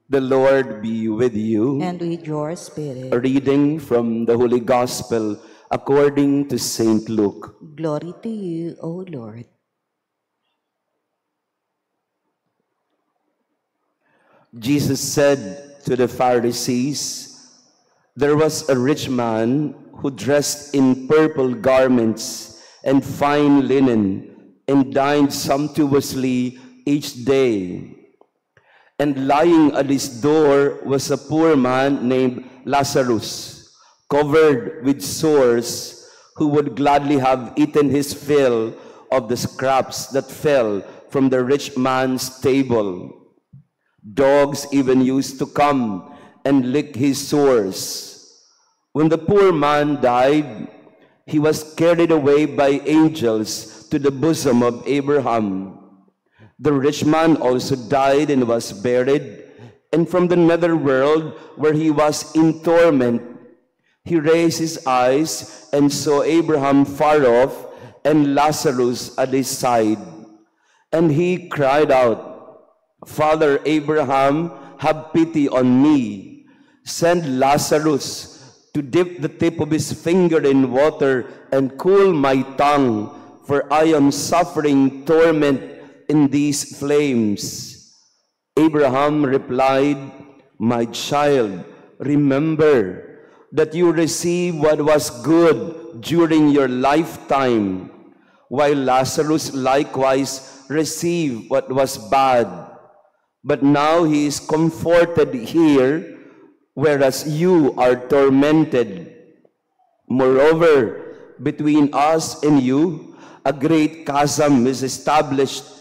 The Lord be with you. And with your spirit. A reading from the Holy Gospel according to Saint Luke. Glory to you, O Lord. Jesus said to the Pharisees, "There was a rich man who dressed in purple garments and fine linen and dined sumptuously each day. And lying at his door was a poor man named Lazarus, covered with sores, who would gladly have eaten his fill of the scraps that fell from the rich man's table. Dogs even used to come and lick his sores. When the poor man died, he was carried away by angels to the bosom of Abraham. The rich man also died and was buried, and from the nether world, where he was in torment, he raised his eyes and saw Abraham far off and Lazarus at his side. And he cried out, 'Father Abraham, have pity on me. Send Lazarus to dip the tip of his finger in water and cool my tongue, for I am suffering torment in these flames.' Abraham replied, 'My child, remember that you receive what was good during your lifetime, while Lazarus likewise received what was bad. But now he is comforted here, whereas you are tormented. Moreover, between us and you, a great chasm is established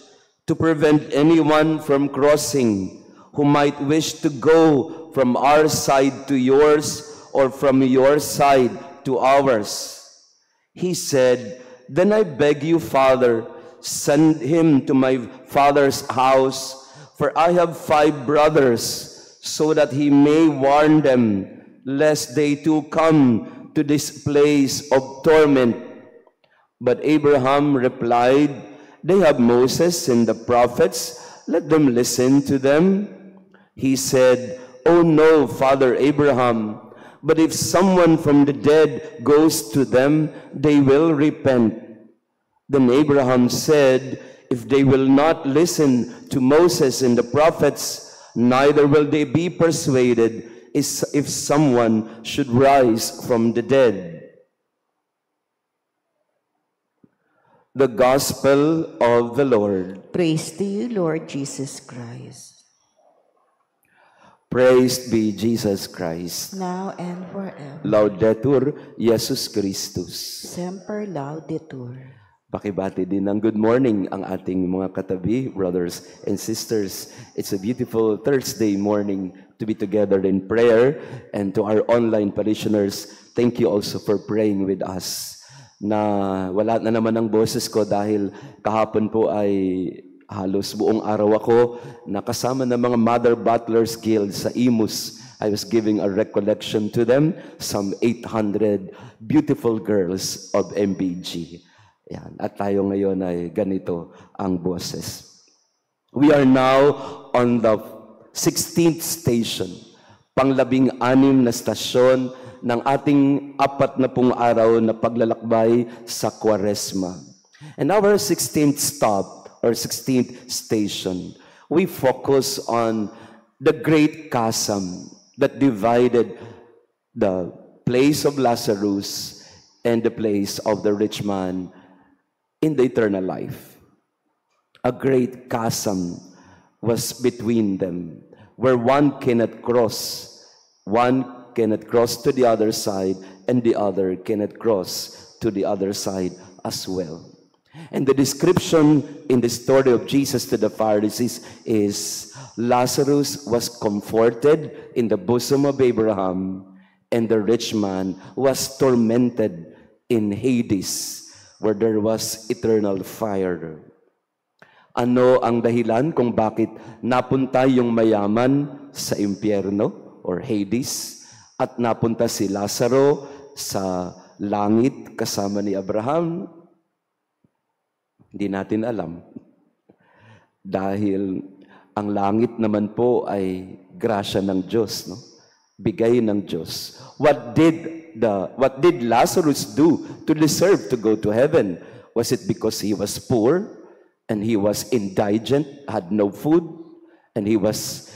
to prevent anyone from crossing who might wish to go from our side to yours or from your side to ours.' He said, 'Then I beg you, Father, send him to my father's house, for I have 5 brothers, so that he may warn them, lest they too come to this place of torment.' But Abraham replied, 'They have Moses and the prophets, let them listen to them.' He said, 'Oh no, Father Abraham, but if someone from the dead goes to them, they will repent.' Then Abraham said, 'If they will not listen to Moses and the prophets, neither will they be persuaded if someone should rise from the dead.'" The Gospel of the Lord. Praise to you, Lord Jesus Christ. Praised be Jesus Christ. Now and forever. Laudetur Jesus Christus. Semper Laudetur. Pakibati din ng good morning ang ating mga katabi, brothers and sisters. It's a beautiful Thursday morning to be together in prayer. And to our online parishioners, thank you also for praying with us. Na wala na naman ang boses ko dahil kahapon po ay halos buong araw ako nakasama ng mga Mother Butlers Guild sa Imus. I was giving a recollection to them, some 800 beautiful girls of MBG. Yan. At tayo ngayon ay ganito ang boses. We are now on the 16th station, pang-16 na stasyon ng ating 40 araw na paglalakbay sa Kwaresma. And our 16th stop, or 16th station, we focus on the great chasm that divided the place of Lazarus and the place of the rich man in the eternal life. A great chasm was between them, where one cannot cross to the other side, and the other cannot cross to the other side as well. And the description in the story of Jesus to the Pharisees is Lazarus was comforted in the bosom of Abraham, and the rich man was tormented in Hades, where there was eternal fire. Ano ang dahilan kung bakit napunta yung mayaman sa impyerno or Hades at napunta si Lazaro sa langit kasama ni Abraham? Hindi natin alam. Dahil ang langit naman po ay grasya ng Diyos, no? Bigay ng Diyos. What did Lazarus do to deserve to go to heaven? Was it because he was poor and he was indigent, had no food, and he was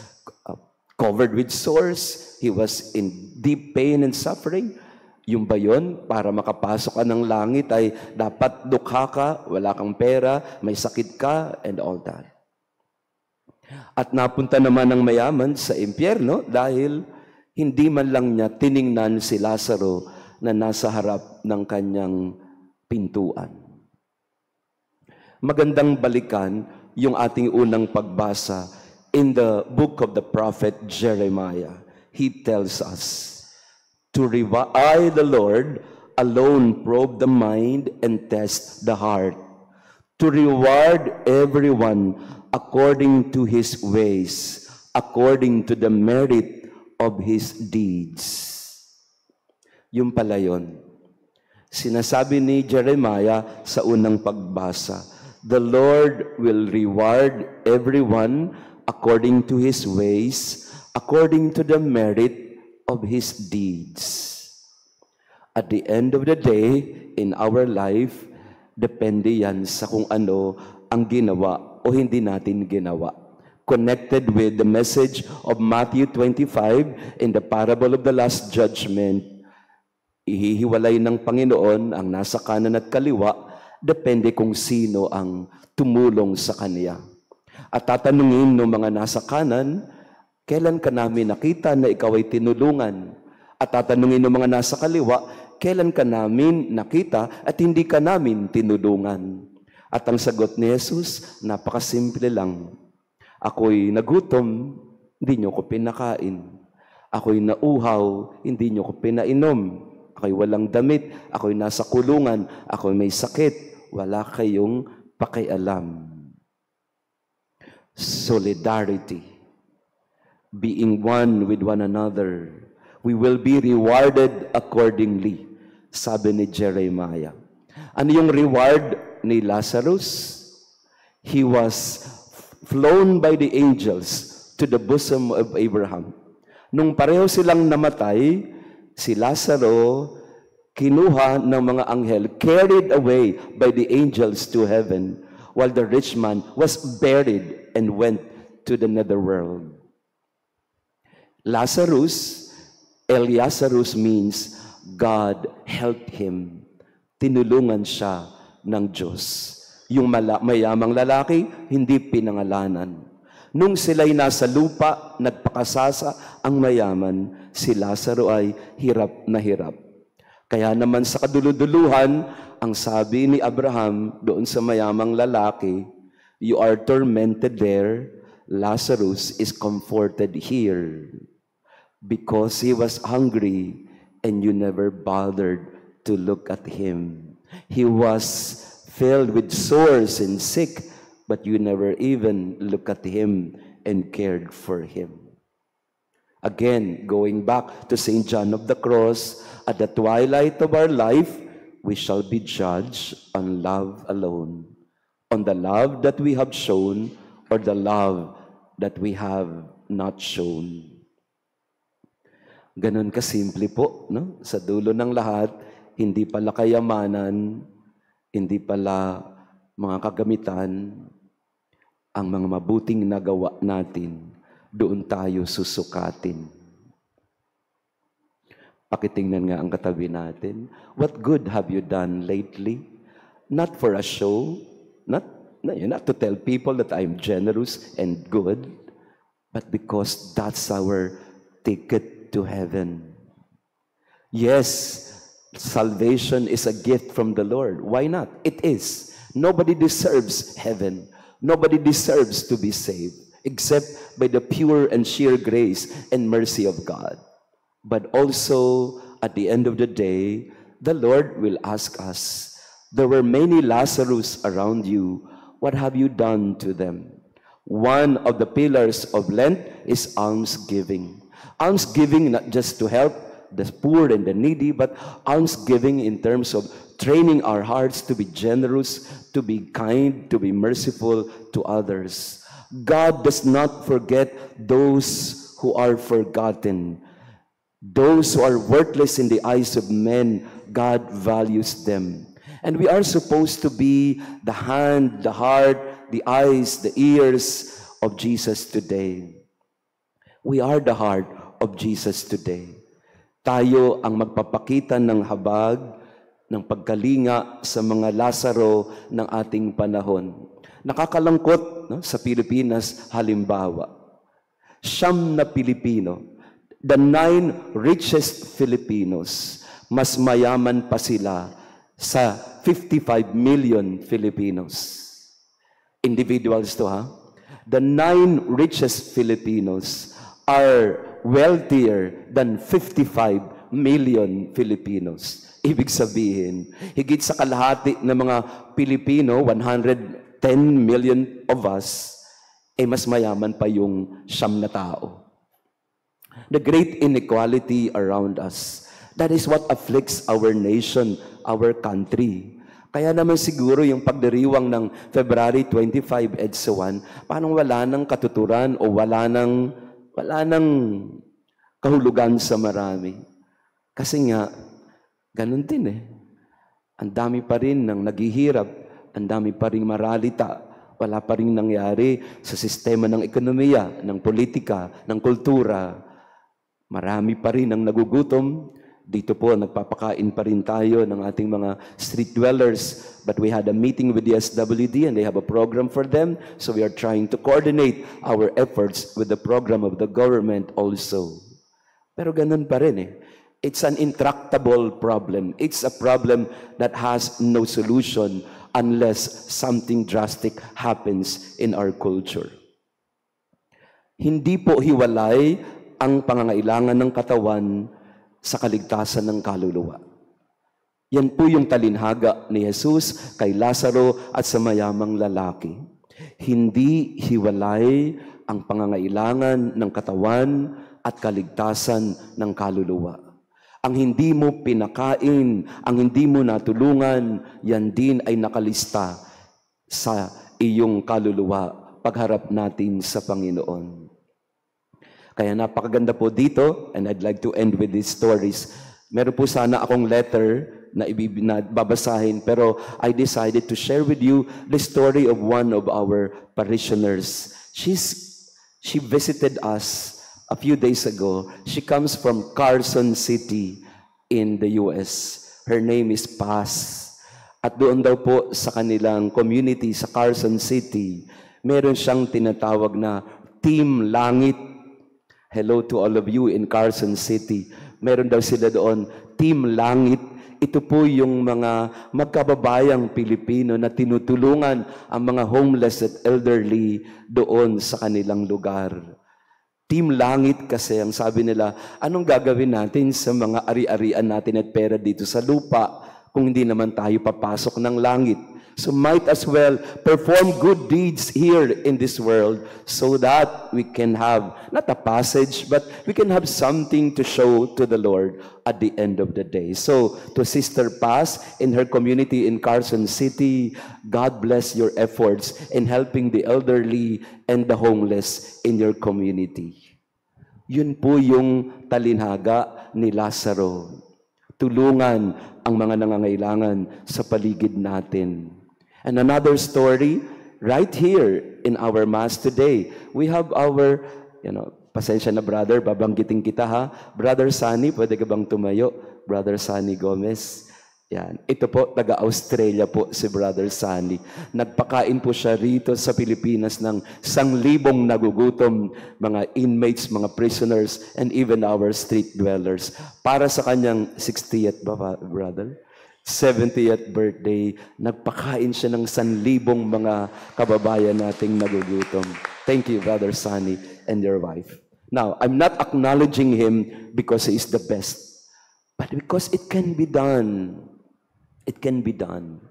covered with sores, he was in deep pain and suffering? Yung ba yun? Para makapasok ka ng langit ay dapat dukha ka, wala kang pera, may sakit ka, and all that. At napunta naman ng mayaman sa impyerno dahil hindi man lang niya tiningnan si Lazaro na nasa harap ng kanyang pintuan. Magandang balikan yung ating unang pagbasa in the book of the prophet Jeremiah. He tells us, I, the Lord, alone probe the mind and test the heart, to reward everyone according to his ways, according to the merit of his deeds. Yung pala yun. Sinasabi ni Jeremiah sa unang pagbasa, the Lord will reward everyone according to his ways, according to the merit of his deeds. At the end of the day, in our life, depende yan sa kung ano ang ginawa o hindi natin ginawa. Connected with the message of Matthew 25 in the parable of the Last Judgment, ihihiwalay ng Panginoon ang nasa kanan at kaliwa, depende kung sino ang tumulong sa Kanya. At tatanungin ng mga nasa kanan, kailan ka namin nakita na ikaw ay tinulungan? At tatanungin ng mga nasa kaliwa, kailan ka namin nakita at hindi ka namin tinulungan? At ang sagot ni Jesus, napakasimple lang. Ako'y nagutom, hindi niyo ko pinakain. Ako'y nauhaw, hindi niyo ko pinainom. Ako'y walang damit, ako'y nasa kulungan, ako'y may sakit, wala kayong pakialam. Solidarity, being one with one another, we will be rewarded accordingly, sabi ni Jeremiah. Ano yung reward ni Lazarus? He was flown by the angels to the bosom of Abraham. Nung pareho silang namatay, si Lazaro kinuha ng mga anghel, carried away by the angels to heaven, while the rich man was buried and went to the netherworld. Lazarus means God helped him. Tinulungan siya ng Diyos. Yung mayamang lalaki, hindi pinangalanan. Nung sila'y nasa lupa, nagpakasasa ang mayaman, si Lazaro ay hirap na hirap. Kaya naman sa kaduluduluhan, ang sabi ni Abraham doon sa mayamang lalaki, you are tormented there, Lazarus is comforted here. Because he was hungry and you never bothered to look at him. He was filled with sores and sick, but you never even look at him and cared for him. Again, going back to St. John of the Cross, at the twilight of our life, we shall be judged on love alone, on the love that we have shown or the love that we have not shown. Ganon kasimple po, no? Sa dulo ng lahat, hindi pala kayamanan, hindi pala mga kagamitan, ang mga mabuting nagawa natin, doon tayo susukatin. Pakitingnan nga ang katabi natin. What good have you done lately? Not for a show, not to tell people that I'm generous and good, but because that's our ticket to heaven. Yes, salvation is a gift from the Lord. Why not? It is. Nobody deserves heaven. Nobody deserves to be saved except by the pure and sheer grace and mercy of God. But also, at the end of the day, the Lord will ask us, there were many Lazarus around you. What have you done to them? One of the pillars of Lent is almsgiving. Almsgiving not just to help the poor and the needy, but almsgiving in terms of training our hearts to be generous, to be kind, to be merciful to others. God does not forget those who are forgotten. Those who are worthless in the eyes of men, God values them. And we are supposed to be the hand, the heart, the eyes, the ears of Jesus today. We are the heart of Jesus today. Tayo ang magpapakita ng habag, ng pagkalinga sa mga Lazaro ng ating panahon. Nakakalangkot, no, sa Pilipinas, halimbawa. 9 na Pilipino, the 9 richest Filipinos, mas mayaman pa sila sa 55 million Filipinos. Individuals to, ha? The 9 richest Filipinos are wealthier than 55 million Filipinos. Ibig sabihin, higit sa kalahati ng mga Pilipino, 110 million of us, mas mayaman pa yung 9 na tao. The great inequality around us, that is what afflicts our nation, our country. Kaya naman siguro yung pagdiriwang ng February 25 EDSA 1, parang wala nang katuturan o wala nang kahulugan sa marami. Kasi nga, ganun din eh. Ang dami pa rin ng naghihirap, ang dami pa rin maralita, wala pa rin nangyari sa sistema ng ekonomiya, ng politika, ng kultura. Marami pa rin ang nagugutom. Dito po, nagpapakain pa rin tayo ng ating mga street dwellers. But we had a meeting with the SWD and they have a program for them. So we are trying to coordinate our efforts with the program of the government also. Pero ganun pa rin eh. It's an intractable problem. It's a problem that has no solution unless something drastic happens in our culture. Hindi po hiwalay ang pangangailangan ng katawan sa kaligtasan ng kaluluwa. Yan po yung talinhaga ni Jesus kay Lazaro at sa mayamang lalaki. Hindi hiwalay ang pangangailangan ng katawan at kaligtasan ng kaluluwa. Ang hindi mo pinakain, ang hindi mo natulungan, yan din ay nakalista sa iyong kaluluwa pagharap natin sa Panginoon. Kaya napakaganda po dito, and I'd like to end with these stories. Meron po sana akong letter na babasahin, pero I decided to share with you the story of one of our parishioners. She visited us a few days ago. She comes from Carson City in the US. Her name is Paz. At doon daw po sa kanilang community sa Carson City, meron siyang tinatawag na Team Langit. Hello to all of you in Carson City. Meron daw sila doon, Team Langit. Ito po yung mga magkababayang Pilipino na tinutulungan ang mga homeless at elderly doon sa kanilang lugar. Team Langit kasi ang sabi nila, anong gagawin natin sa mga ari-arian natin at pera dito sa lupa kung hindi naman tayo papasok ng langit? So might as well perform good deeds here in this world so that we can have, not a passage, but we can have something to show to the Lord at the end of the day. So to Sister Paz in her community in Carson City, God bless your efforts in helping the elderly and the homeless in your community. Yun po yung talinhaga ni Lazaro. Tulungan ang mga nangangailangan sa paligid natin. And another story, right here in our Mass today, we have our, pasensya na brother, babanggitin kita ha. Brother Sunny, pwede ka bang tumayo? Brother Sunny Gomez. Yan. Ito po, taga-Australia po si Brother Sunny. Nagpakain po siya rito sa Pilipinas ng 1,000 nagugutom, mga inmates, mga prisoners, and even our street dwellers. Para sa kanyang 60th ba, brother? 70th birthday, nagpakain siya ng 1,000 mga kababayan nating nagugutom. Thank you, Brother Sunny and your wife. Now, I'm not acknowledging him because he is the best, but because it can be done. It can be done.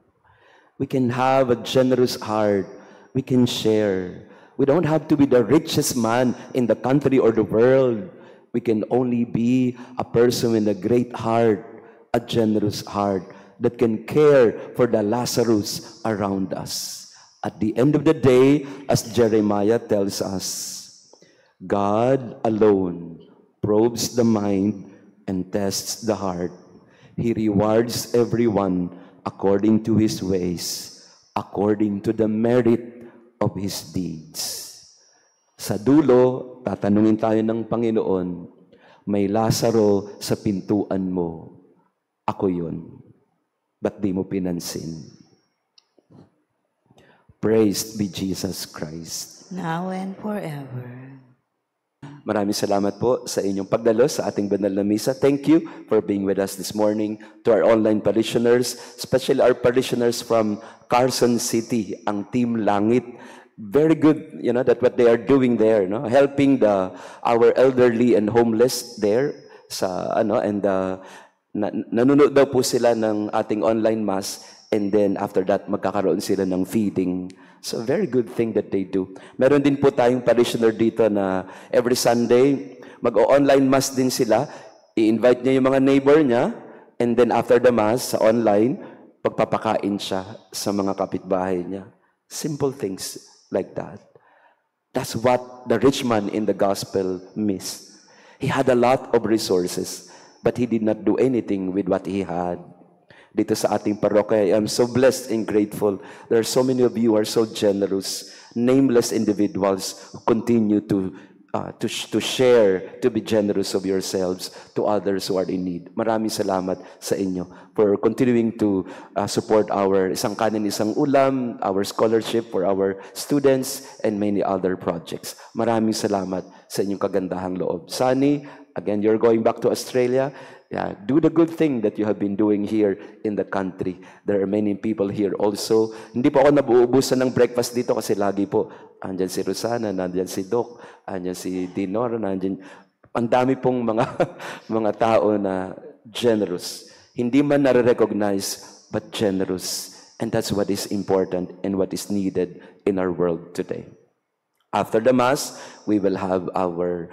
We can have a generous heart. We can share. We don't have to be the richest man in the country or the world. We can only be a person with a great heart, a generous heart, that can care for the Lazarus around us. At the end of the day, as Jeremiah tells us, God alone probes the mind and tests the heart. He rewards everyone according to his ways, according to the merit of his deeds. Sa dulo, tatanungin tayo ng Panginoon, may Lazaro sa pintuan mo. Ako yun. Ba't di mo pinansin? Praised be Jesus Christ. Now and forever. Maraming salamat po sa inyong pagdalo sa ating banal na misa. Thank you for being with us this morning. To our online parishioners, especially our parishioners from Carson City, ang Team Langit. Very good, that what they are doing there, helping our elderly and homeless there nanonood daw po sila ng ating online mass, and then after that magkakaroon sila ng feeding. So very good thing that they do. Meron din po tayong parishioner dito na every Sunday mag-online mass din sila. I-invite niya yung mga neighbor niya, and then after the mass sa online, pagpapakain siya sa mga kapitbahay niya. Simple things like that. That's what the rich man in the gospel missed. He had a lot of resources, but he did not do anything with what he had. Dito sa ating parokya, I am so blessed and grateful. There are so many of you who are so generous, nameless individuals who continue to share, to be generous of yourselves to others who are in need. Maraming salamat sa inyo for continuing to support our Isang Kanin, Isang Ulam, our scholarship for our students, and many other projects. Maraming salamat sa inyong kagandahang loob. Sunny, again, you're going back to Australia. Yeah, do the good thing that you have been doing here in the country. There are many people here also. Hindi po ako nabuubusan ng breakfast dito kasi lagi po, andyan si Rosana, nandyan si Doc, andyan si Dinor, nandyan. Ang dami pong mga tao na generous. Hindi man nare-recognize, but generous. And that's what is important and what is needed in our world today. After the Mass, we will have our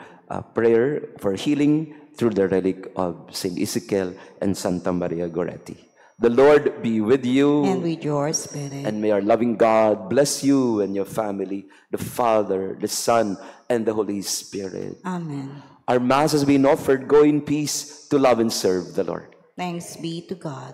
prayer for healing through the relic of Saint Ezekiel and Santa Maria Goretti. The Lord be with you. And with your spirit. And may our loving God bless you and your family, the Father, the Son, and the Holy Spirit. Amen. Our Mass has been offered. Go in peace to love and serve the Lord. Thanks be to God.